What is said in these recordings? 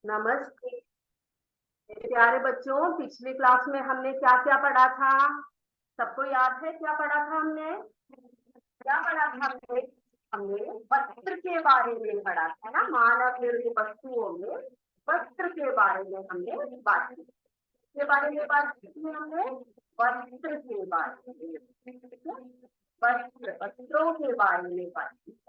नमस्ते मेरे प्यारे बच्चों। पिछली क्लास में हमने क्या क्या पढ़ा था? सबको याद है क्या पढ़ा था हमने? क्या पढ़ा था हमने? हमने वस्त्र के बारे में पढ़ा था ना, मानव निर्मित वस्तुओं में वस्त्र के बारे में हमने बात की। के बारे में बात की हमने, वस्त्र के बारे में, वस्त्रों के बारे में बात की।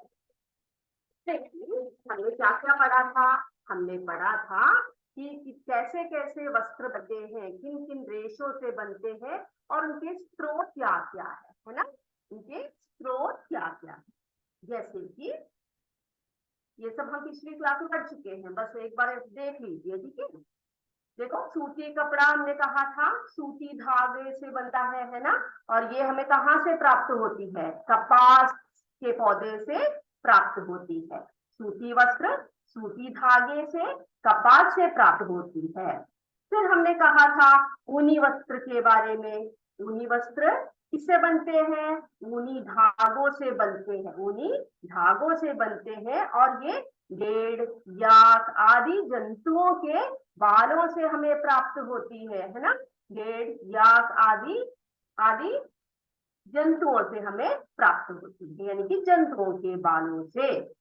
हमने क्या क्या पढ़ा था? हमने पढ़ा था कि कैसे कैसे वस्त्र बनते हैं, किन किन रेशों से बनते हैं और उनके स्रोत क्या क्या है ना? उनके स्रोत क्या क्या है, जैसे कि ये सब हम पिछली क्लास में पढ़ चुके हैं, बस एक बार देख लीजिए। ठीक है, देखो सूती कपड़ा हमने कहा था सूती धागे से बनता है ना? और ये हमें कहाँ से प्राप्त होती है? कपास के पौधे से प्राप्त होती है। सूती वस्त्र सूती धागे से, कपास से प्राप्त होती है। फिर हमने कहा था ऊनी वस्त्र के बारे में। ऊनी वस्त्र किससे बनते हैं? ऊनी धागों से बनते हैं। ऊनी धागों से बनते हैं और ये भेड़, याक आदि जंतुओं के बालों से हमें प्राप्त होती है ना? भेड़, याक आदि आदि जंतुओं से हमें प्राप्त होती है, यानी कि जंतुओं के बालों से।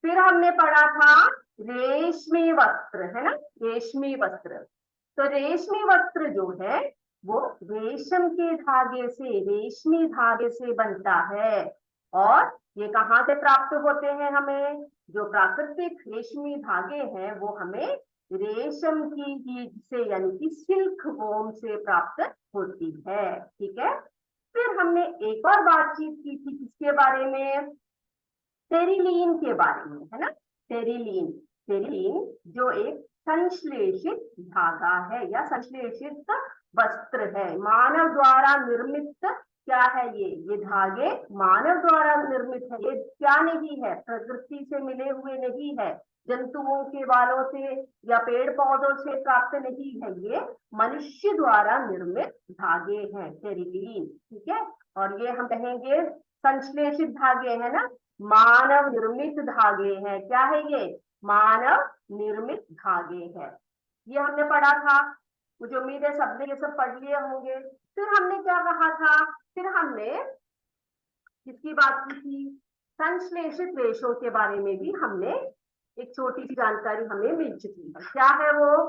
फिर हमने पढ़ा था रेशमी वस्त्र, है ना? रेशमी वस्त्र, तो रेशमी वस्त्र जो है वो रेशम के धागे से, रेशमी धागे से बनता है। और ये कहाँ से प्राप्त होते हैं? हमें जो प्राकृतिक रेशमी धागे हैं वो हमें रेशम की कीट से, यानी कि सिल्क वोम से प्राप्त होती है। ठीक है, फिर हमने एक और बातचीत की थी किसके बारे में? टेरिलीन के बारे में, है ना? टेरिलीन, टेरिलीन जो एक संश्लेषित धागा है या संश्लेषित वस्त्र है, मानव द्वारा निर्मित। क्या है ये धागे मानव द्वारा निर्मित है। ये क्या नहीं है? प्रकृति से मिले हुए नहीं है, जंतुओं के बालों से या पेड़ पौधों से प्राप्त नहीं है, ये मनुष्य द्वारा निर्मित धागे हैं, टेरिलीन। ठीक है, और ये हम कहेंगे संश्लेषित धागे, है ना? मानव निर्मित धागे हैं। क्या है ये? मानव निर्मित धागे हैं। ये हमने पढ़ा था। मुझे उम्मीद है सबने ये सब पढ़ लिए होंगे। फिर हमने क्या कहा था? फिर हमने किसकी बात की थी? संश्लेषित रेशों के बारे में भी हमने एक छोटी सी जानकारी हमें मिल चुकी है। क्या है वो?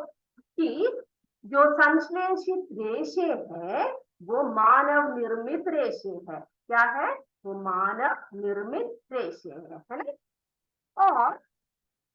कि जो संश्लेषित रेशे है वो मानव निर्मित रेशे है। क्या है वो? मानव निर्मित रेशे है ना? और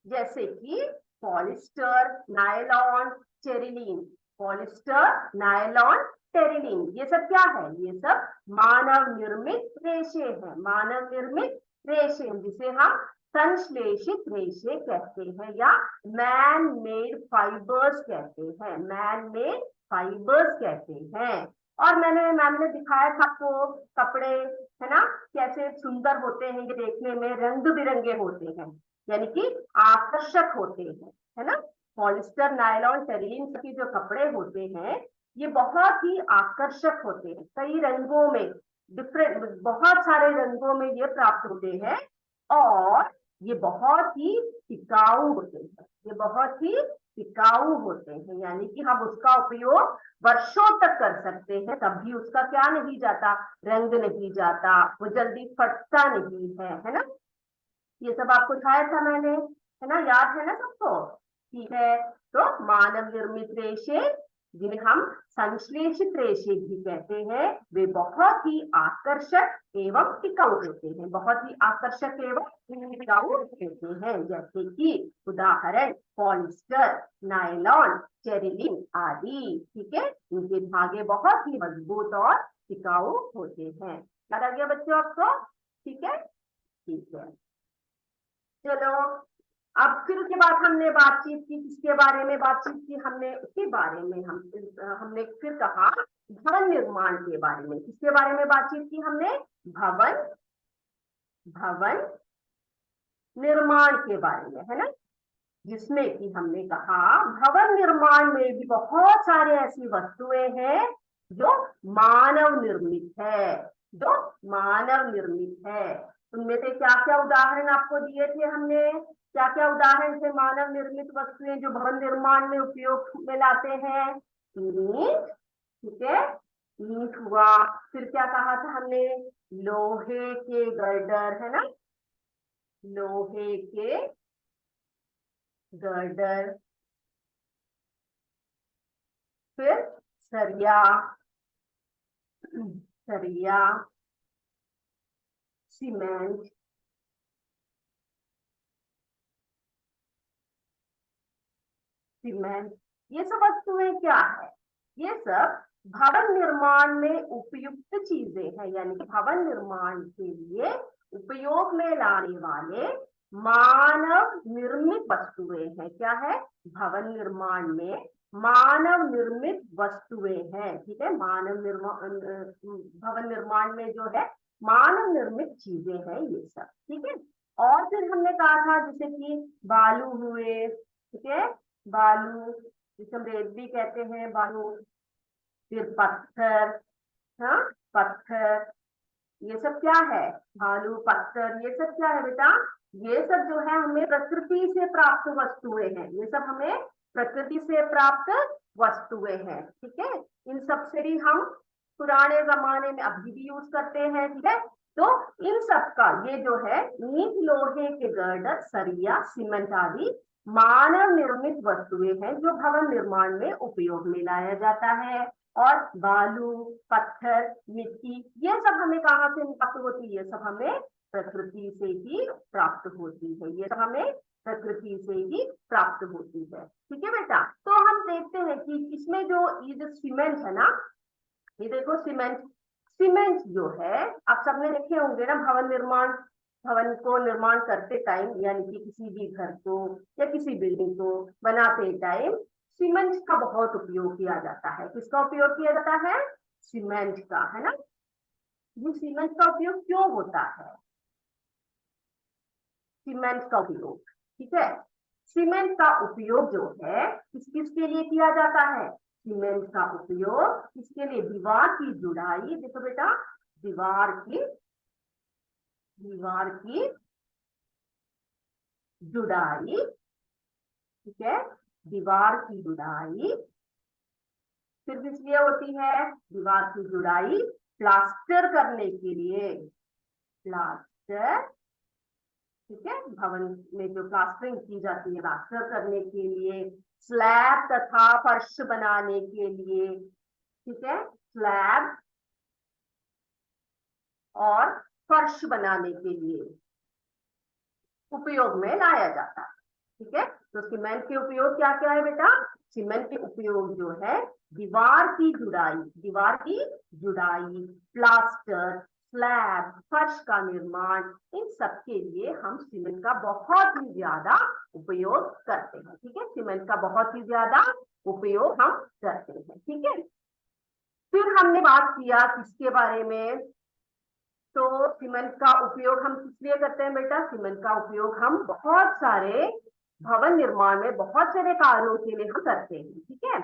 जैसे कि polyester, nylon, terylene, polyester, nylon, terylene, ये सब क्या है? ये सब मानव निर्मित रेशे हैं, मानव निर्मित रेशे, जिसे हम संश्लेषित रेशे कहते हैं या मैन मेड फाइबर्स कहते हैं, मैन मेड फाइबर्स कहते हैं। और मैम ने दिखाया था आपको कपड़े, है ना? कैसे सुंदर होते हैं, ये देखने में रंग बिरंगे होते हैं, यानी कि आकर्षक होते हैं, है ना? पॉलिस्टर, नायलॉन, टेरिलीन के जो कपड़े होते हैं ये बहुत ही आकर्षक होते हैं, कई रंगों में, डिफरेंट बहुत सारे रंगों में ये प्राप्त होते हैं और ये बहुत ही टिकाऊ होते हैं, ये बहुत ही टिकाऊ होते हैं, यानी कि हम उसका उपयोग वर्षों तक कर सकते हैं, तब भी उसका क्या नहीं जाता? रंग नहीं जाता, वो जल्दी फटता नहीं है ना? ये सब आपको दिखाया था मैंने, है ना? याद है ना सबको? ठीक है, तो मानव निर्मित रेशे, जिन्हें हम संश्लेषित रेशे भी कहते हैं, वे बहुत ही आकर्षक एवं टिकाऊ होते हैं, बहुत ही आकर्षक एवं टिकाऊ होते हैं, जैसे कि उदाहरण पॉलिस्टर, नायलॉन, टेरिलीन आदि। ठीक है, इनके धागे बहुत ही मजबूत और टिकाऊ होते हैं। याद आ गया बच्चों आपको? ठीक है, ठीक है, चलो। अब फिर उसके बाद हमने बातचीत की, किसके बारे में बातचीत की हमने? उसके बारे में हमने फिर कहा भवन निर्माण के बारे में। किसके बारे में बातचीत की हमने? भवन भवन निर्माण के बारे में, है ना? जिसमें कि हमने कहा भवन निर्माण में भी बहुत सारे ऐसी वस्तुएं हैं जो मानव निर्मित है, जो मानव निर्मित है। उनमें से क्या क्या उदाहरण आपको दिए थे हमने, क्या क्या उदाहरण थे मानव निर्मित वस्तुएं जो भवन निर्माण में उपयोग में लाते हैं? ईंट, ठीक है, ईंट हुआ। फिर क्या कहा था हमने? लोहे के गर्डर, है ना, लोहे के गर्डर। फिर सरिया, सरिया, सीमेंट, सीमेंट, ये सब वस्तुएं क्या है? ये सब भवन निर्माण में उपयुक्त चीजें हैं, यानी भवन निर्माण के लिए उपयोग में लाने वाले मानव निर्मित वस्तुएं हैं। क्या है? भवन निर्माण में मानव निर्मित वस्तुएं हैं, ठीक है। मानव निर्माण, भवन निर्माण में जो है मानव निर्मित चीजें हैं ये सब, ठीक है। और फिर हमने कहा था जैसे कि बालू हुए, ठीक है, बालू, जिसे हम रेत भी कहते हैं, बालू। फिर पत्थर, हाँ, पत्थर, ये सब क्या है? बालू, पत्थर, ये सब क्या है बेटा? ये सब जो है हमें प्रकृति से प्राप्त वस्तुएं हैं, ये सब हमें प्रकृति से प्राप्त वस्तुएं हैं, ठीक है। इन सब से भी हम पुराने जमाने में अभी भी यूज करते हैं, ठीक है। तो इन सब का ये जो है ईंट, लोहे के गर्डर, सरिया, सीमेंट आदि मानव निर्मित वस्तुएं हैं जो भवन निर्माण में उपयोग में लाया जाता है। और बालू, पत्थर, मिट्टी, ये सब हमें कहाँ से प्राप्त होती है? ये सब हमें प्रकृति से ही प्राप्त होती है, ये सब हमें प्रकृति से ही प्राप्त होती है, ठीक है बेटा। तो हम देखते हैं कि इसमें जो ये जो सीमेंट है ना, ये देखो सीमेंट, सीमेंट जो है आप सबने देखे होंगे ना, भवन निर्माण, भवन को निर्माण करते टाइम, यानी कि किसी भी घर को या किसी बिल्डिंग को बनाते टाइम सीमेंट का बहुत उपयोग किया जाता है। किसका उपयोग किया जाता है? सीमेंट का, है ना। ये सीमेंट का उपयोग क्यों होता है? सीमेंट का उपयोग, ठीक है, सीमेंट का उपयोग जो है किस किस के लिए किया जाता है? सीमेंट का उपयोग किसके लिए? दीवार की जुड़ाई, देखो बेटा, दीवार की, दीवार की जुड़ाई, ठीक है, दीवार की जुड़ाई। फिर किस लिए होती है? दीवार की जुड़ाई प्लास्टर करने के लिए, प्लास्टर, ठीक है, भवन में जो प्लास्टरिंग की जाती है प्लास्टर करने के लिए, स्लैब तथा फर्श बनाने के लिए, ठीक है, स्लैब और फर्श बनाने के लिए उपयोग में लाया जाता है, ठीक है। तो सीमेंट के उपयोग क्या क्या है बेटा? सीमेंट के उपयोग जो है दीवार की जुड़ाई, दीवार की जुड़ाई, प्लास्टर, स्लैब, फर्श का निर्माण, इन सब के लिए हम सीमेंट का बहुत ही ज्यादा उपयोग करते हैं, ठीक है। सीमेंट का बहुत ही ज्यादा उपयोग हम करते हैं, ठीक है। फिर हमने बात किया किसके बारे में? तो सीमेंट का उपयोग हम किस लिए करते हैं बेटा? सीमेंट का उपयोग हम बहुत सारे भवन निर्माण में बहुत सारे कार्यों के लिए हम करते हैं, ठीक है,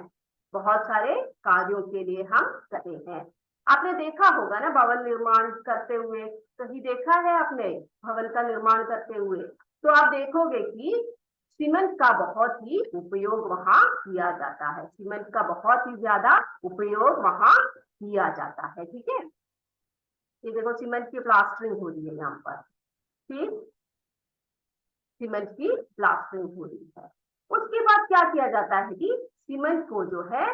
बहुत सारे कार्यों के लिए हम करते हैं। आपने देखा होगा ना भवन निर्माण करते हुए, कहीं देखा है आपने भवन का निर्माण करते हुए? तो आप देखोगे कि सीमेंट का बहुत ही उपयोग वहां किया जाता है, सीमेंट का बहुत ही ज्यादा उपयोग वहां किया जाता है, ठीक है। ये देखो सीमेंट की प्लास्टरिंग हो रही है यहाँ पर, ठीक, सीमेंट की प्लास्टरिंग हो रही है। उसके बाद क्या किया जाता है कि सीमेंट को जो है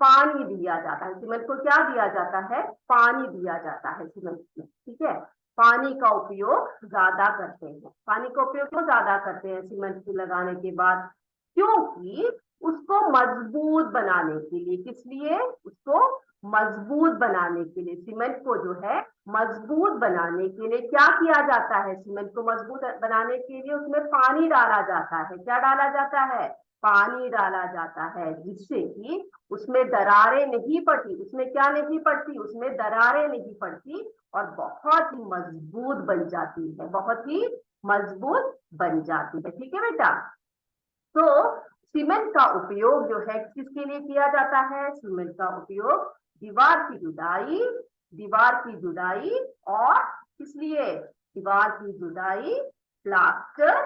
पानी दिया जाता है, सीमेंट को क्या दिया जाता है? पानी दिया जाता है सीमेंट में, ठीक है। पानी का उपयोग ज्यादा करते हैं, पानी का उपयोग क्यों ज्यादा करते हैं सीमेंट को लगाने के बाद? क्योंकि उसको मजबूत बनाने के लिए, किस लिए? उसको मजबूत बनाने के लिए, सीमेंट को जो है मजबूत बनाने के लिए क्या किया जाता है? सीमेंट को मजबूत बनाने के लिए उसमें पानी डाला जाता है। क्या डाला जाता है? पानी डाला जाता है, जिससे कि उसमें दरारें नहीं पड़ती, उसमें क्या नहीं पड़ती? उसमें दरारें नहीं पड़ती और बहुत ही मजबूत बन जाती है, बहुत ही मजबूत बन जाती है, ठीक है बेटा। तो सीमेंट का उपयोग जो है किसके लिए किया जाता है? सीमेंट का उपयोग दीवार की जुड़ाई, दीवार की जुड़ाई और किस लिए? दीवार की जुदाई प्लास्टर,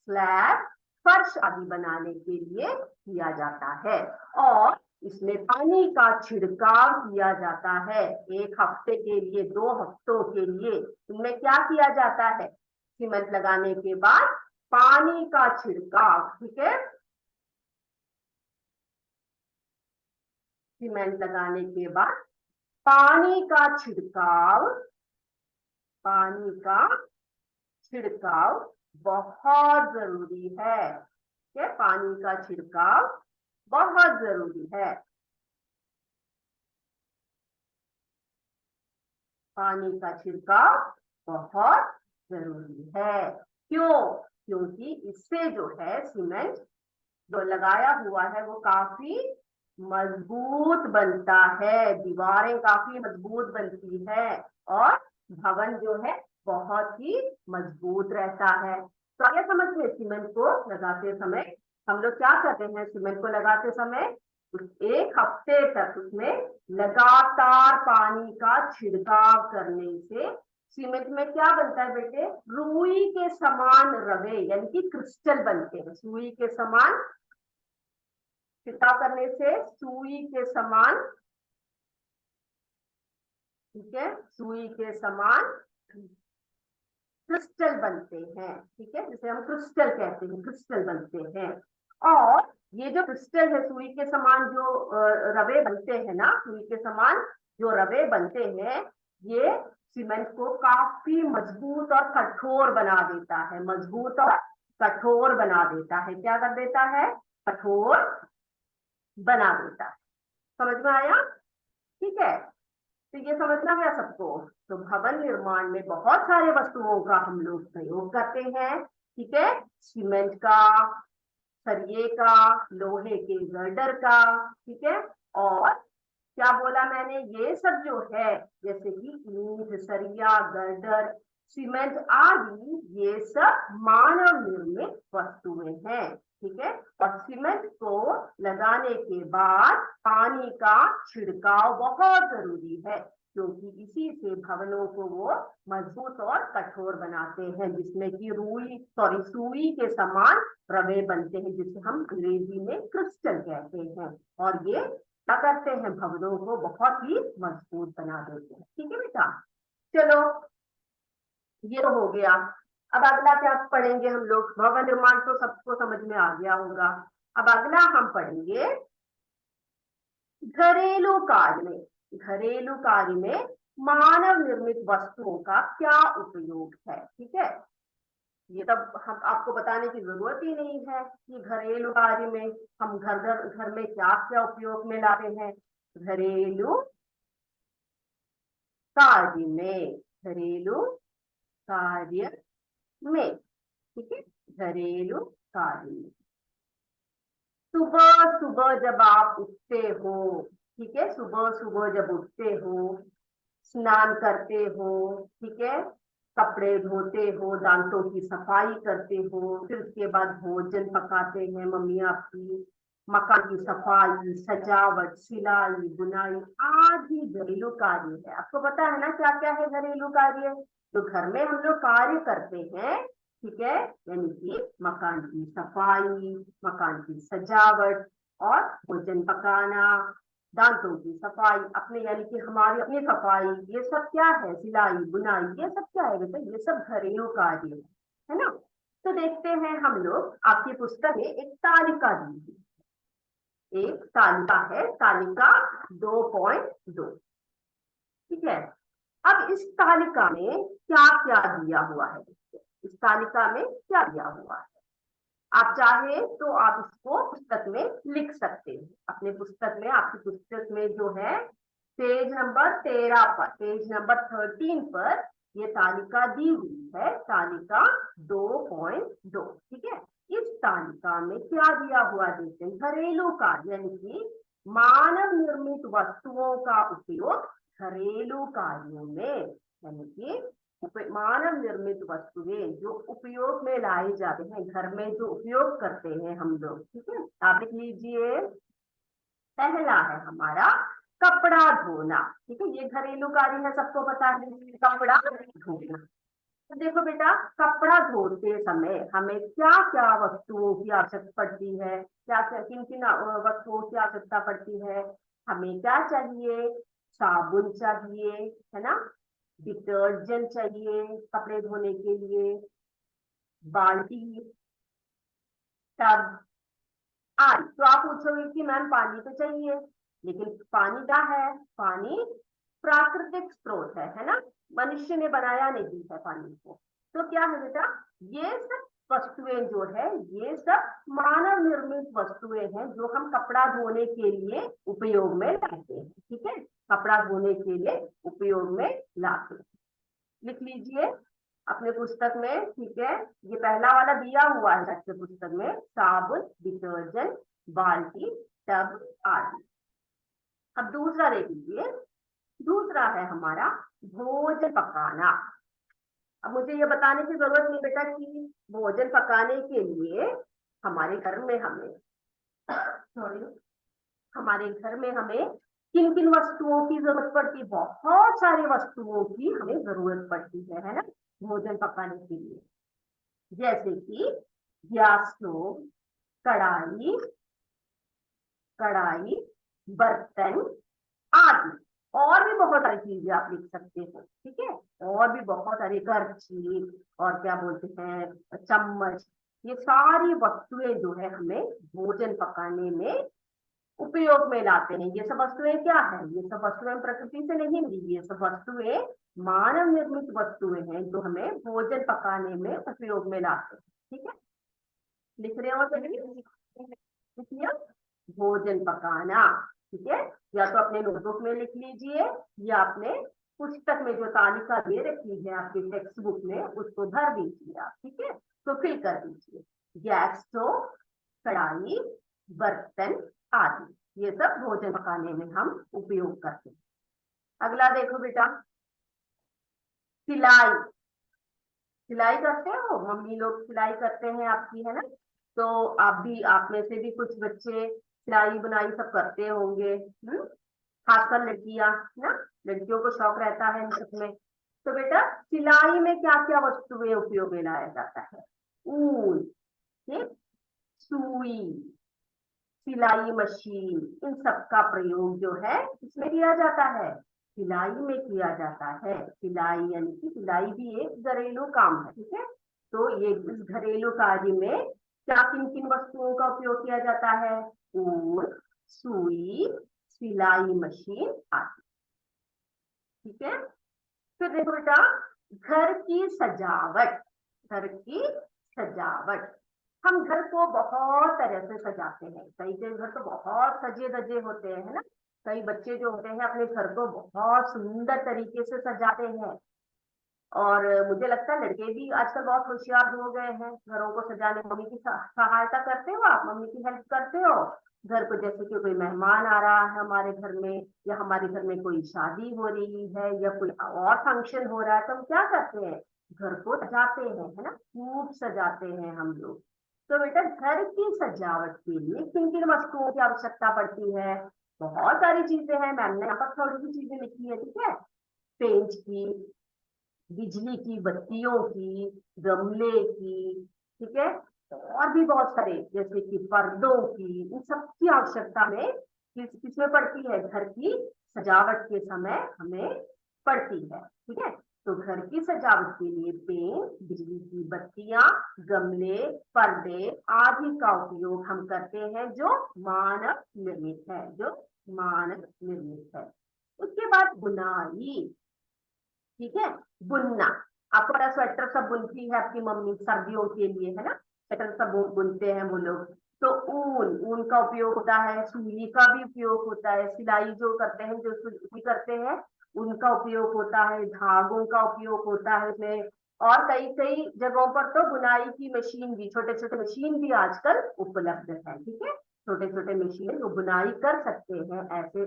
स्लैब, फर्श आदि बनाने के लिए किया जाता है। और इसमें पानी का छिड़काव किया जाता है 1 हफ्ते के लिए, 2 हफ्तों के लिए। इनमें क्या किया जाता है? सीमेंट लगाने के बाद पानी का छिड़काव, ठीक है। सीमेंट लगाने के बाद पानी का छिड़काव, पानी का छिड़काव बहुत जरूरी है। ठीक है, पानी का छिड़काव बहुत जरूरी है। पानी का छिड़काव बहुत जरूरी है। क्यों? क्योंकि इससे जो है सीमेंट जो लगाया हुआ है वो काफी मजबूत बनता है, दीवारें काफी मजबूत बनती है और भवन जो है बहुत ही मजबूत रहता है। तो आगे समझिए, सीमेंट को लगाते समय हम लोग क्या करते हैं? सीमेंट को लगाते समय 1 हफ्ते तक उसमें लगातार पानी का छिड़काव करने से सीमेंट में क्या बनता है बेटे? रुई के समान रवे यानी कि क्रिस्टल बनते हैं। सुई के समान छिड़काव करने से सुई के समान, ठीक है, सुई के समान क्रिस्टल बनते हैं। ठीक है, जिसे हम क्रिस्टल कहते हैं, क्रिस्टल बनते हैं। और ये जो क्रिस्टल है, सुई के समान जो रवे बनते हैं ना, सुई के समान जो रवे बनते हैं, ये सीमेंट को काफी मजबूत और कठोर बना देता है। मजबूत और कठोर बना देता है। क्या कर देता है? कठोर बना देता है। समझ में आया? ठीक है, तो ये समझना गया सबको। तो भवन निर्माण में बहुत सारे वस्तुओं का हम लोग प्रयोग करते हैं। ठीक है, सीमेंट का, सरिये का, लोहे के गर्डर का, ठीक है। और क्या बोला मैंने? ये सब जो है जैसे कि ईंट, सरिया, गर्डर, सीमेंट आदि, ये सब मानव निर्मित वस्तुएं हैं। ठीक है, और सीमेंट को लगाने के बाद पानी का छिड़काव बहुत जरूरी है, क्योंकि इसी से भवनों को वो मजबूत और कठोर बनाते हैं, जिसमें कि सुई के समान रवे बनते हैं, जिसे हम अंग्रेजी में क्रिस्टल कहते हैं। और ये क्या करते हैं? भवनों को बहुत ही मजबूत बना देते हैं। ठीक है बेटा, चलो ये हो गया। अब अगला क्या पढ़ेंगे हम लोग? भवन निर्माण तो सबको समझ में आ गया होगा। अब अगला हम पढ़ेंगे घरेलू कार्य में। घरेलू कार्य में मानव निर्मित वस्तुओं का क्या उपयोग है? ठीक है, ये तब हम आपको बताने की जरूरत ही नहीं है कि घरेलू कार्य में हम घर में क्या क्या उपयोग में लाते हैं। घरेलू कार्य में, घरेलू कार्य में, ठीक है, घरेलू कार्य में सुबह सुबह जब आप उठते हो, ठीक है, सुबह सुबह जब उठते हो, स्नान करते हो, ठीक है, कपड़े धोते हो, दांतों की सफाई करते हो, फिर उसके बाद भोजन पकाते हैं मम्मी आपकी, मकान की सफाई, सजावट, सिलाई, बुनाई आदि घरेलू कार्य है। आपको पता है ना क्या क्या है घरेलू कार्य? तो घर में हम लोग कार्य करते हैं, ठीक है, यानी कि मकान की सफाई, मकान की सजावट और भोजन पकाना, दांतों की सफाई, अपने यानी कि हमारी अपनी सफाई, ये सब क्या है? सिलाई, बुनाई, ये सब क्या है बेटा? ये सब घरेलू कार्य है ना। तो देखते हैं हम लोग, आपकी पुस्तक में एक तालिका दी है, एक तालिका है, तालिका 2.2, ठीक है। अब इस तालिका में क्या क्या दिया हुआ है? इस तालिका में क्या दिया हुआ है? आप चाहे तो आप इसको पुस्तक में लिख सकते हैं। अपने पुस्तक में, आपकी पुस्तक में जो है पेज नंबर 13 पर, पेज नंबर 13 पर ये तालिका दी हुई है, तालिका 2.2, ठीक है। इस तालिका में क्या दिया हुआ देखते हैं? घरेलू कार्य यानी कि मानव निर्मित वस्तुओं का उपयोग घरेलू कार्यों में, यानी कि मानव निर्मित वस्तुएं जो उपयोग में लाई जाते हैं, घर में जो उपयोग करते हैं हम लोग, ठीक है। आप लिख लीजिए, पहला है हमारा कपड़ा धोना, ठीक है, ये घरेलू कार्य है, सबको पता है, कपड़ा धोना। देखो बेटा, कपड़ा धोते समय हमें क्या क्या वस्तुओं की आवश्यकता पड़ती है, क्या क्या किन किन वस्तुओं की आवश्यकता पड़ती है। हमें क्या चाहिए, साबुन चाहिए, है ना, डिटर्जेंट चाहिए कपड़े धोने के लिए, बाल्टी, टब आदि। तो आप पूछोगे कि मैम पानी तो चाहिए, लेकिन पानी क्या है, पानी प्राकृतिक स्रोत है ना, मनुष्य ने बनाया नहीं है पानी को। तो क्या है बेटा, ये सब वस्तुएं जो है ये सब मानव निर्मित वस्तुएं हैं जो हम कपड़ा धोने के लिए उपयोग में लाते हैं। ठीक है, कपड़ा धोने के लिए उपयोग में लाते हैं। लिख लीजिए अपने पुस्तक में। ठीक है, ये पहला वाला दिया हुआ है आपके पुस्तक में, साबुन, डिटर्जेंट, बाल्टी, टब आदि। अब दूसरा देख लीजिए, दूसरा है हमारा भोजन पकाना। अब मुझे ये बताने की जरूरत नहीं बेटा कि भोजन पकाने के लिए हमारे घर में हमें सॉरी हमारे घर में हमें किन किन वस्तुओं की जरूरत पड़ती है। बहुत सारी वस्तुओं की हमें जरूरत पड़ती है ना, भोजन पकाने के लिए। जैसे कि गैस स्टोव, कढ़ाई, कढ़ाई, बर्तन आदि। और भी बहुत सारी चीजें आप लिख सकते हो। ठीक है, और भी बहुत सारी, करछी और क्या बोलते हैं चम्मच, ये सारी वस्तुएं जो है हमें भोजन पकाने में उपयोग में लाते हैं। ये सब वस्तुएं क्या है, ये सब वस्तुएं प्रकृति से नहीं मिली, ये सब वस्तुएं मानव निर्मित वस्तुएं हैं जो हमें भोजन पकाने में उपयोग में लाते हैं। ठीक है, लिख रहे हो तो लिखिए, भोजन पकाना। ठीक है, या तो अपने नोटबुक में लिख लीजिए या अपने पुस्तक में जो तालिका दे रखी है आपके टेक्स्ट बुक में उसको भर दीजिए आप। ठीक है, तो फिल कर दीजिए गैस स्टोव, कढ़ाई, बर्तन आदि, ये सब भोजन पकाने में हम उपयोग करते हैं। अगला देखो बेटा, सिलाई। सिलाई करते हो, मम्मी लोग सिलाई करते हैं आपकी, है ना। तो आप भी, आप में से भी कुछ बच्चे सिलाई बुनाई सब करते होंगे, खासकर लड़कियां ना, लड़कियों को शौक रहता है इन सब में। तो बेटा सिलाई में क्या क्या वस्तुएं उपयोग में लाया जाता है, ऊन, ठीक, सुई, सिलाई मशीन, इन सब का प्रयोग जो है इसमें किया जाता है, सिलाई में किया जाता है। सिलाई यानी कि सिलाई भी एक घरेलू काम है। ठीक है, तो ये इस घरेलू कार्य में क्या किन किन वस्तुओं का उपयोग किया जाता है, ऊन, सुई, सिलाई मशीन आदि। ठीक है, फिर देखो बेटा, घर की सजावट। घर की सजावट, हम घर को बहुत तरह से सजाते हैं। कई कई घर तो बहुत सजे धजे होते हैं, है ना। कई बच्चे जो होते हैं अपने घर को बहुत सुंदर तरीके से सजाते हैं। और मुझे लगता है लड़के भी आजकल बहुत होशियार हो गए हैं घरों को सजाने। मम्मी की सहायता करते हो आप, मम्मी की हेल्प करते हो घर को। जैसे कि कोई मेहमान आ रहा है हमारे घर में, या हमारे घर में कोई शादी हो रही है या कोई और फंक्शन हो रहा है, तो हम क्या करते हैं, घर को सजाते हैं, है ना, खूब सजाते हैं हम लोग। तो बेटा घर की सजावट के लिए किन किन वस्तुओं की आवश्यकता पड़ती है, बहुत सारी चीजें हैं, मैम ने यहाँ पर थोड़ी सी चीजें लिखी है। ठीक है, पेंच की, बिजली की बत्तियों की, गमले की, ठीक है, और भी बहुत सारे, जैसे कि पर्दों की, इन सब की आवश्यकता में किसमें पड़ती है, घर की सजावट के समय हमें पड़ती है। ठीक है, तो घर की सजावट के लिए पेंट, बिजली की बत्तियां, गमले, पर्दे आदि का उपयोग हम करते हैं जो मानव निर्मित है, जो मानव निर्मित है। उसके बाद बुनाई। ठीक है, बुनना, आपको पता स्वेटर सब बुनती है आपकी मम्मी सर्दियों के लिए, है ना, स्वेटर सब बुनते हैं वो लोग। तो ऊन, ऊन का उपयोग होता है, सुई का भी उपयोग होता है, सिलाई जो करते हैं, जो सुई करते हैं उनका उपयोग होता है, धागों का उपयोग होता है इसमें। और कई कई जगहों पर तो बुनाई की मशीन भी, छोटे छोटे मशीन भी आजकल उपलब्ध है। ठीक है, छोटे छोटे मशीन जो बुनाई कर सकते हैं, ऐसे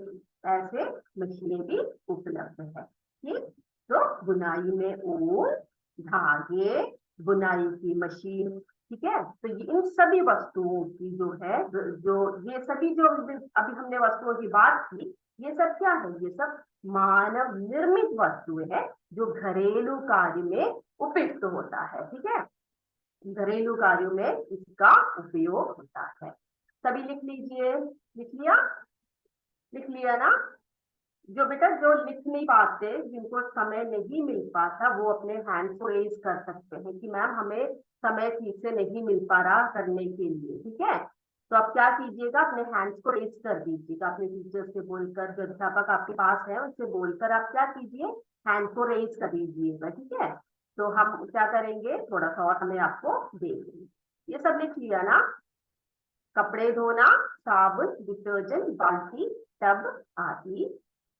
ऐसे मशीनें भी उपलब्ध है। ठीक, तो बुनाई में ऊन, धागे, बुनाई की मशीन, ठीक है। तो इन सभी वस्तुओं की जो है जो ये सभी जो अभी हमने वस्तुओं की बात की, ये सब क्या है, ये सब मानव निर्मित वस्तुएं हैं जो घरेलू कार्य में उपयुक्त होता है। ठीक है, घरेलू कार्यों में इसका उपयोग होता है। सभी लिख लीजिए, लिख लिया, लिख लिया ना। जो बेटा जो लिख नहीं पाते, जिनको समय नहीं मिल पाता, वो अपने हैंड को रेज कर सकते हैं कि मैम हमें समय ठीक से नहीं मिल पा रहा करने के लिए। ठीक है, तो आप क्या कीजिएगा, अपने हैंड्स को रेज कर दीजिएगा, अपने टीचर से बोलकर, जो अध्यापक आपके पास है उनसे बोलकर आप क्या कीजिए, हैंड को रेज कर दीजिएगा। ठीक है, तो हम क्या करेंगे, थोड़ा सा और हमें आपको दे देंगे। ये सब लिख लिया ना। कपड़े धोना, साबुन, डिटर्जेंट, बाल्टी, टब आदि।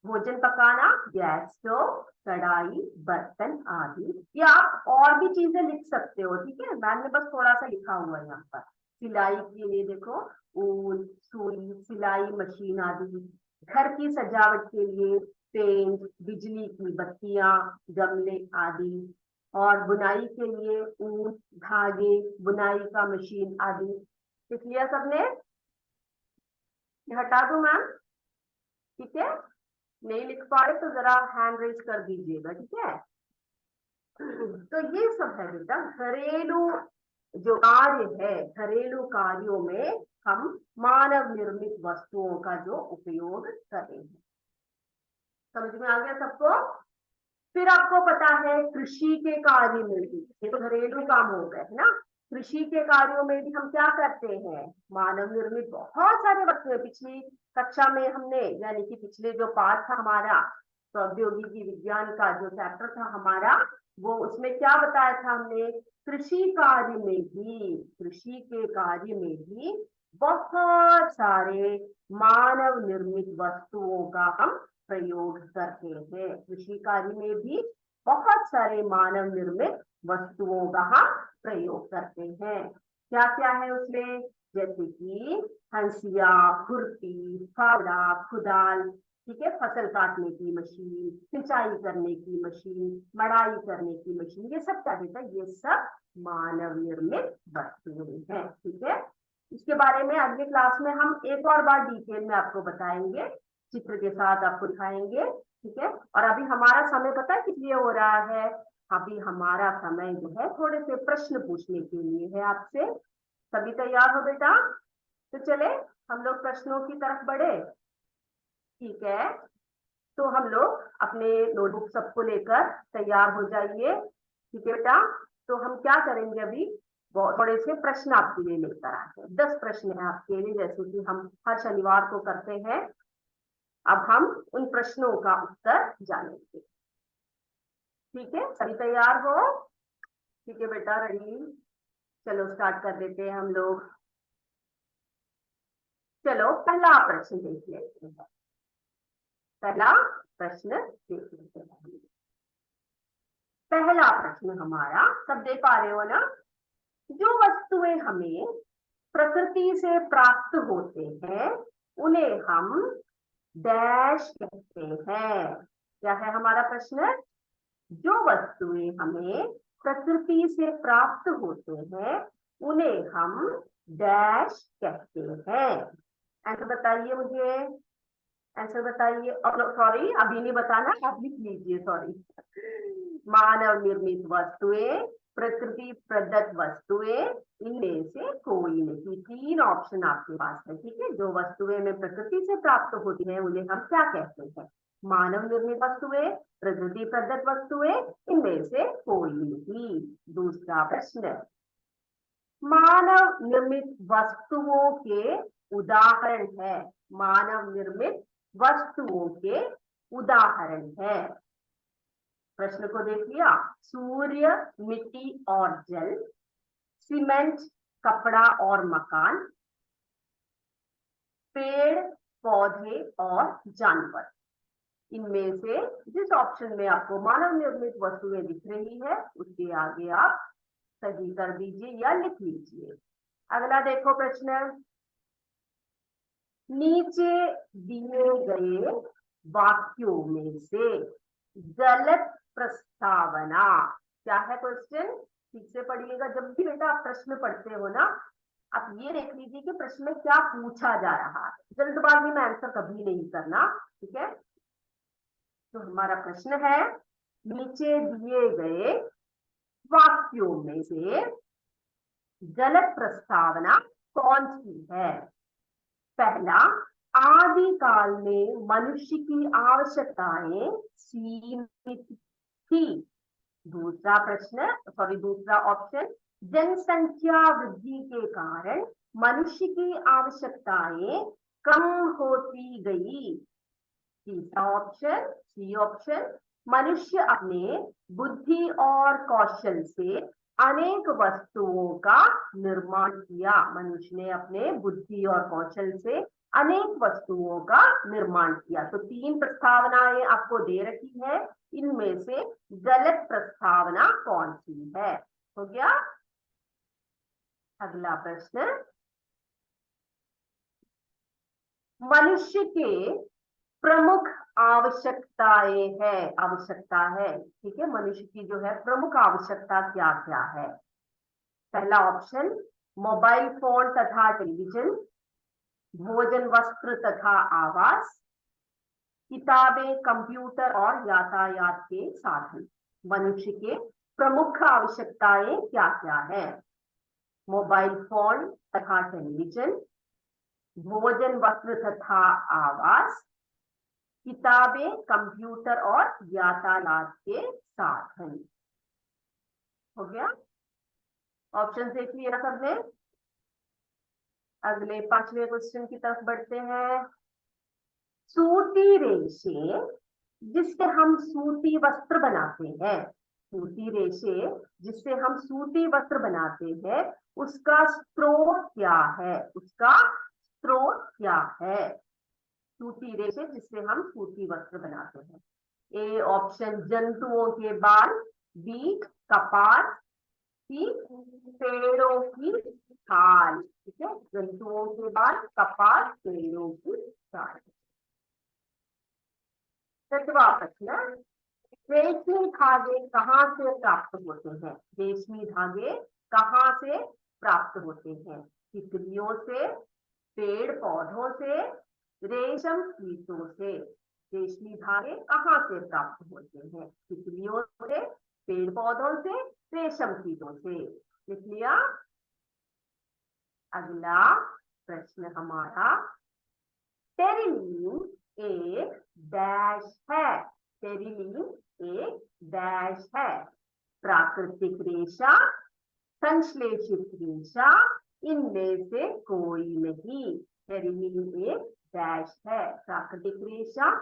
भोजन पकाना, गैस स्टोव, कढ़ाई, बर्तन आदि। या आप और भी चीजें लिख सकते हो। ठीक है, मैम ने बस थोड़ा सा लिखा हुआ है यहाँ पर। सिलाई के लिए देखो, ऊन, सुई, सिलाई मशीन आदि। घर की सजावट के लिए पेंट, बिजली की बत्तियां, गमले आदि। और बुनाई के लिए ऊन, धागे, बुनाई का मशीन आदि। लिख लिया सबने? ये हटा दूं मैम? ठीक है, नहीं लिख पा रहे तो जरा हैंड रेज कर दीजिएगा। ठीक है, तो ये सब है बेटा घरेलू जो कार्य है, घरेलू कार्यों में हम मानव निर्मित वस्तुओं का जो उपयोग करें। समझ में आ गया सबको? फिर आपको पता है कृषि के कार्य में भी, ये तो घरेलू काम हो गए है ना, कृषि के कार्यों में भी हम क्या करते हैं, मानव निर्मित बहुत सारे वस्तुएं। पिछली कक्षा में हमने, यानी कि पिछले जो पाठ था हमारा प्रौद्योगिकी विज्ञान का जो चैप्टर था हमारा, वो उसमें क्या बताया था हमने, कृषि कार्य में भी, कृषि के कार्य में भी बहुत सारे मानव निर्मित वस्तुओं का हम प्रयोग करते हैं। कृषि कार्य में भी बहुत सारे मानव निर्मित वस्तुओं का हम प्रयोग करते हैं। क्या क्या है उसमें, जैसे कि हंसिया, खुरपी, फावड़ा, खुदाल, ठीक है, फसल काटने की मशीन, सिंचाई करने की मशीन, मड़ाई करने की मशीन। ये सब क्या बेटा, ये सब मानव निर्मित वस्तुएं हैं। ठीक है, इसके बारे में अगले क्लास में हम एक और बार डिटेल में आपको बताएंगे, चित्र के साथ आपको दिखाएंगे। ठीक है, और अभी हमारा समय पता है किस लिए हो रहा है, अभी हमारा समय जो है थोड़े से प्रश्न पूछने के लिए है आपसे। सभी तैयार हो बेटा? तो चले हम लोग प्रश्नों की तरफ बढ़े। ठीक है, तो हम लोग अपने नोटबुक सबको लेकर तैयार हो जाइए। ठीक है बेटा, तो हम क्या करेंगे अभी, थोड़े से प्रश्न आपके लिए लेकर आते हैं। 10 प्रश्न है आपके लिए, जैसे कि हम हर शनिवार को करते हैं। अब हम उन प्रश्नों का उत्तर जानेंगे। ठीक है, सभी तैयार हो? ठीक है बेटा, रेडी? चलो स्टार्ट कर देते हैं हम लोग। चलो पहला प्रश्न देख लेते हैं। पहला प्रश्न देख लेते हैं। पहला प्रश्न हमारा, सब देख पा रहे हो ना? जो वस्तुएं हमें प्रकृति से प्राप्त होते हैं उन्हें हम डैश कहते हैं। क्या है हमारा प्रश्न? जो वस्तुएं हमें प्रकृति से प्राप्त होते हैं उन्हें हम डैश कहते हैं। आंसर बताइए मुझे, आंसर बताइए। सॉरी, अभी नहीं बताना, आप लिख लीजिए। सॉरी, मानव निर्मित वस्तुएं, प्रकृति प्रदत्त वस्तुएं, इनमें से कोई नहीं। 3 ऑप्शन आपके पास है। ठीक है, जो वस्तुएं में प्रकृति से प्राप्त होती है उन्हें हम क्या कहते हैं, मानव निर्मित वस्तुएं, प्रकृति प्रदत्त वस्तुएं, इनमें से कोई नहीं। दूसरा प्रश्न, मानव निर्मित वस्तुओं के उदाहरण है, मानव निर्मित वस्तुओं के उदाहरण है। प्रश्न को देख लिया, सूर्य, मिट्टी और जल, सीमेंट, कपड़ा और मकान, पेड़, पौधे और जानवर। इनमें से जिस ऑप्शन में आपको मानव निर्मित वस्तुएं दिख रही है उसके आगे आप सही कर दीजिए या लिख लीजिए। अगला देखो प्रश्न, नीचे दिए गए वाक्यों में से गलत प्रस्तावना क्या है? क्वेश्चन, ठीक से पढ़िएगा। जब भी बेटा आप प्रश्न पढ़ते हो ना, आप ये देख लीजिए कि प्रश्न में क्या पूछा जा रहा है, जल्दबाजी में आंसर कभी नहीं करना, ठीक है। तो हमारा प्रश्न है, नीचे दिए गए वाक्यों में से गलत प्रस्तावना कौन सी है? पहला, आदि काल में मनुष्य की आवश्यकताएं सीमित थी। दूसरा प्रश्न, दूसरा ऑप्शन, जनसंख्या वृद्धि के कारण मनुष्य की आवश्यकताएं कम होती गई। तीसरा ऑप्शन, सी ऑप्शन, मनुष्य अपने बुद्धि और कौशल से अनेक वस्तुओं का निर्माण किया। मनुष्य ने अपने बुद्धि और कौशल से अनेक वस्तुओं का निर्माण किया। तो 3 प्रस्तावनाएं आपको दे रखी है, इनमें से गलत प्रस्तावना कौन सी है? हो गया। अगला प्रश्न, मनुष्य के प्रमुख आवश्यकता है, ठीक है, मनुष्य की जो है प्रमुख आवश्यकता क्या क्या है? पहला ऑप्शन, मोबाइल फोन तथा टेलीविजन, भोजन वस्त्र तथा आवास, किताबें, कंप्यूटर और यातायात के साधन। मनुष्य के प्रमुख आवश्यकताएं क्या क्या है? मोबाइल फोन तथा टेलीविजन, भोजन वस्त्र तथा आवास, किताबें, कंप्यूटर और यातायात के साधन। हो गया। ऑप्शन से क्लियर कर दें। अगले 5वें क्वेश्चन की तरफ बढ़ते हैं। सूती रेशे जिससे हम सूती वस्त्र बनाते हैं, सूती रेशे जिससे हम सूती वस्त्र बनाते हैं, उसका स्रोत क्या है? उसका स्रोत क्या है? सूती रेशे जिससे हम सूती वस्त्र बनाते हैं। ए ऑप्शन, जंतुओं के बाल, बी कपास, सी पेड़ों की खाल। ठीक है, जंतुओं के बाल, कपास, पेड़ों की खाल। 6वां प्रश्न, रेशमी धागे कहाँ से प्राप्त होते हैं? रेशमी धागे कहाँ से प्राप्त होते हैं? तितलियों से, पेड़ पौधों से, रेशम कीटों से। रेशमी धागे कहाँ से प्राप्त होते हैं? तितलियों से, पेड़ पौधों से, रेशम कीटों से। लिख लिया। अगला प्रश्न हमारा, टेरिलीन एक डैश है। टेरिलीन एक डैश है। प्राकृतिक रेशा, संश्लेषित रेशा, इनमें से कोई नहीं। टेरिलीन एक डैश है। प्राकृतिक रेशा,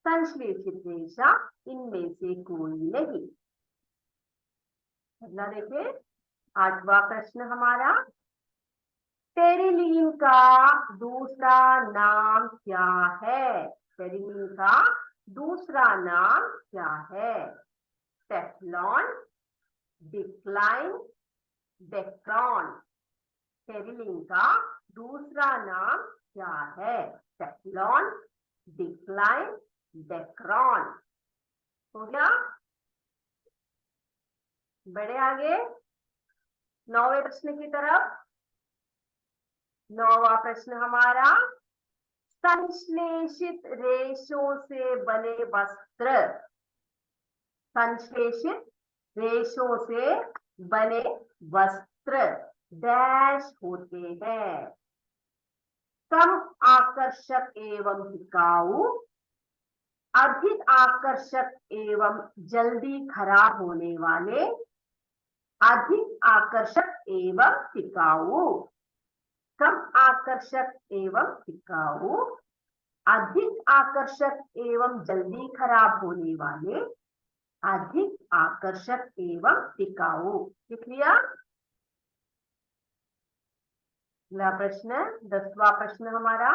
संश्लेषित रेशा, इनमें से कोई नहीं। अगला देखिए, 8वां प्रश्न हमारा, टेरिलीन का दूसरा नाम क्या है? टेरिलीन का दूसरा नाम क्या है? Teflon, decline, Dacron. टेरिलीन का दूसरा नाम क्या है? Teflon, decline, Dacron. हो गया। बढ़े आगे 9वें प्रश्न की तरफ। 9वां प्रश्न हमारा, संश्लेषित रेशों से बने वस्त्र, संश्लेषित रेशों से बने वस्त्र डैश होते हैं। कम आकर्षक एवं टिकाऊ, अधिक आकर्षक एवं जल्दी खराब होने वाले, अधिक आकर्षक एवं टिकाऊ। कम आकर्षक एवं टिकाऊ, अधिक आकर्षक एवं जल्दी खराब होने वाले, अधिक आकर्षक एवं टिकाऊ। लिख लिया। अगला प्रश्न, 10वां प्रश्न हमारा,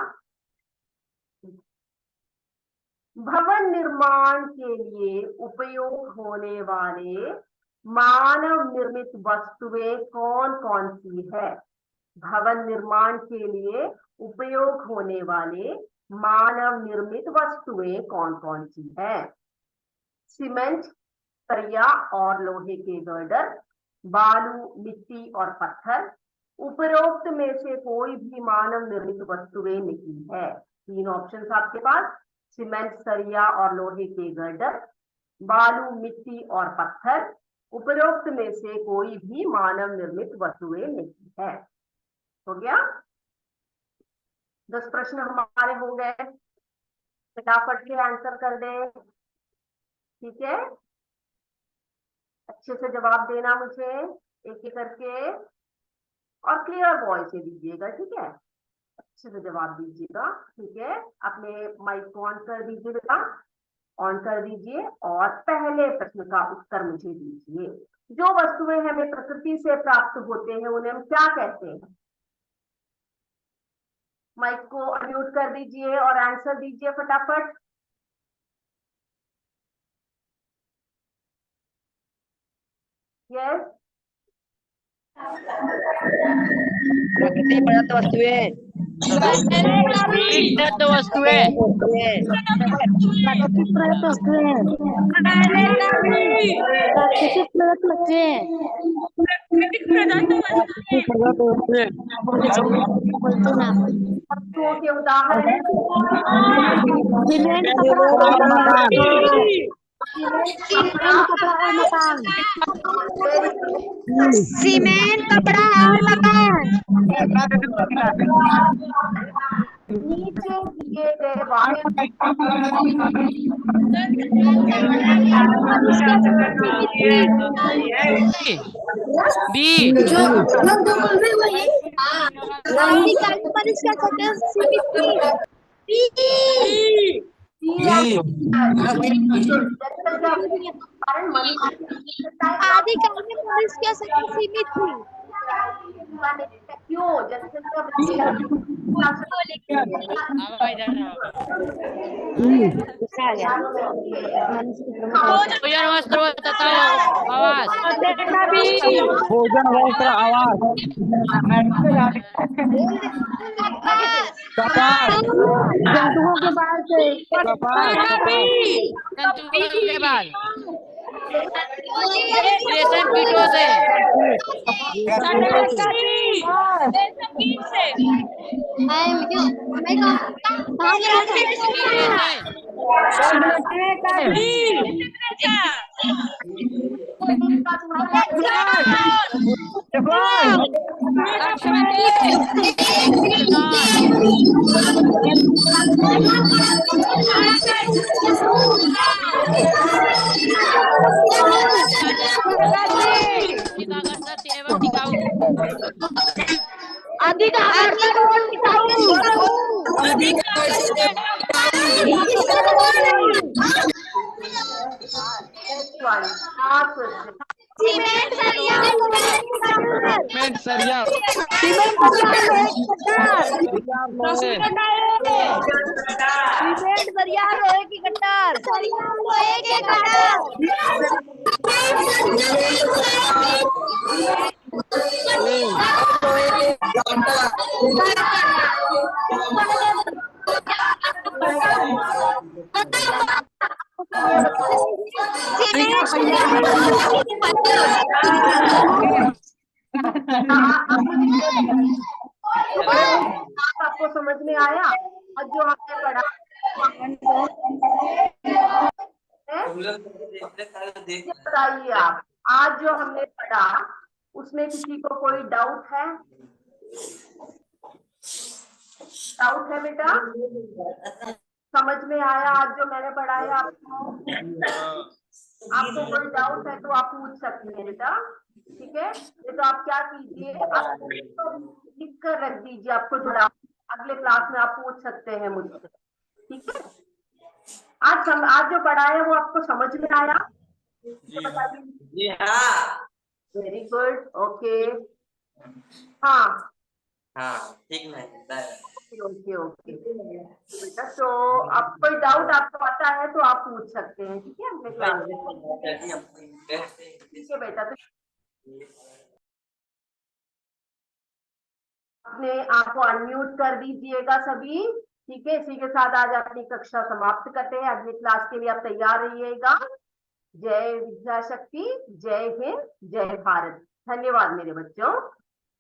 भवन निर्माण के लिए उपयोग होने वाले मानव निर्मित वस्तुएं कौन कौन सी है? भवन निर्माण के लिए उपयोग होने वाले मानव निर्मित वस्तुएं कौन कौन सी है? सीमेंट, सरिया और लोहे के गर्डर, बालू, मिट्टी और पत्थर। उपरोक्त में से कोई भी मानव निर्मित वस्तुएं नहीं है। तीन ऑप्शंस आपके पास, सीमेंट, सरिया और लोहे के गर्डर, बालू, मिट्टी और पत्थर। उपरोक्त में से कोई भी मानव निर्मित वस्तुएं नहीं है। हो गया? 10 प्रश्न हमारे हो गए, फटाफट से आंसर कर दें। ठीक है, अच्छे से जवाब देना मुझे एक एक करके, और क्लियर वॉइस से दीजिएगा। ठीक है, अच्छे से जवाब दीजिएगा। ठीक है, अपने माइक को ऑन कर दीजिए बेटा, ऑन कर दीजिए, और पहले प्रश्न का उत्तर मुझे दीजिए। जो वस्तुएं हमें प्रकृति से प्राप्त होते हैं उन्हें हम क्या कहते हैं? माइक को अनम्यूट कर दीजिए और आंसर दीजिए फटाफट। यस, प्रकृति प्रदत्त वस्तुएं। प्रदत्त वस्तुएं। प्राकृतिक प्रदत्त वस्तुएं। प्राकृतिक प्रदत्त वस्तुएं। वस्तुओं के उदाहरण सीमेंट, कपड़ा और मकान। सीमेंट, कपड़ा और मकान। कपड़ा। सीमेंट, कपड़ा और मकान। नीचे दिए गए वाक्य बी। आदिकाल पर इसका सतह सीमित थी। कारण मनुष्य आदिकाल में मनुष्य की संख्या सीमित थी। क्यों जनसंख्या वृद्धि भोजन, वस्त्र तथा आवास। भोजन, वस्त्र, आवास। कपास। जंतुओं के बाल से। कपास। जंतुओं के बाल। रेशम कीटों से। एवं टिकाऊ। सीमेंट, सरिया, सीमेंट, सरिया। सीमेंट, सरिया, लोहे की कट्टर। लोहे के कट्टर। आपको समझ में आया? और जो हमने पढ़ा बताइए आप, आज जो हमने पढ़ा उसमें किसी को कोई डाउट है? डाउट है बेटा? समझ में आया आज जो मैंने पढ़ाया आपको? आपको कोई डाउट है तो आप पूछ सकते हैं बेटा। ठीक है, ये तो आप क्या कीजिए, आप तो लिख कर रख दीजिए, आपको जो डाउट अगले क्लास में आप पूछ सकते हैं मुझसे। ठीक है, आज जो पढ़ाया वो आपको समझ में आया? जी हाँ। Very good, okay. हाँ ठीक है। ओके ओके बेटा, तो आप कोई डाउट आपको आता है तो आप पूछ सकते हैं। ठीक है, अगले क्लास में। ठीक है बेटा, तो अपने आप को अनम्यूट कर दीजिएगा सभी। ठीक है, इसी के साथ आज अपनी कक्षा समाप्त करते हैं। अगली क्लास के लिए आप तैयार रहिएगा। जय विद्या शक्ति, जय हिंद, जय भारत। धन्यवाद मेरे बच्चों।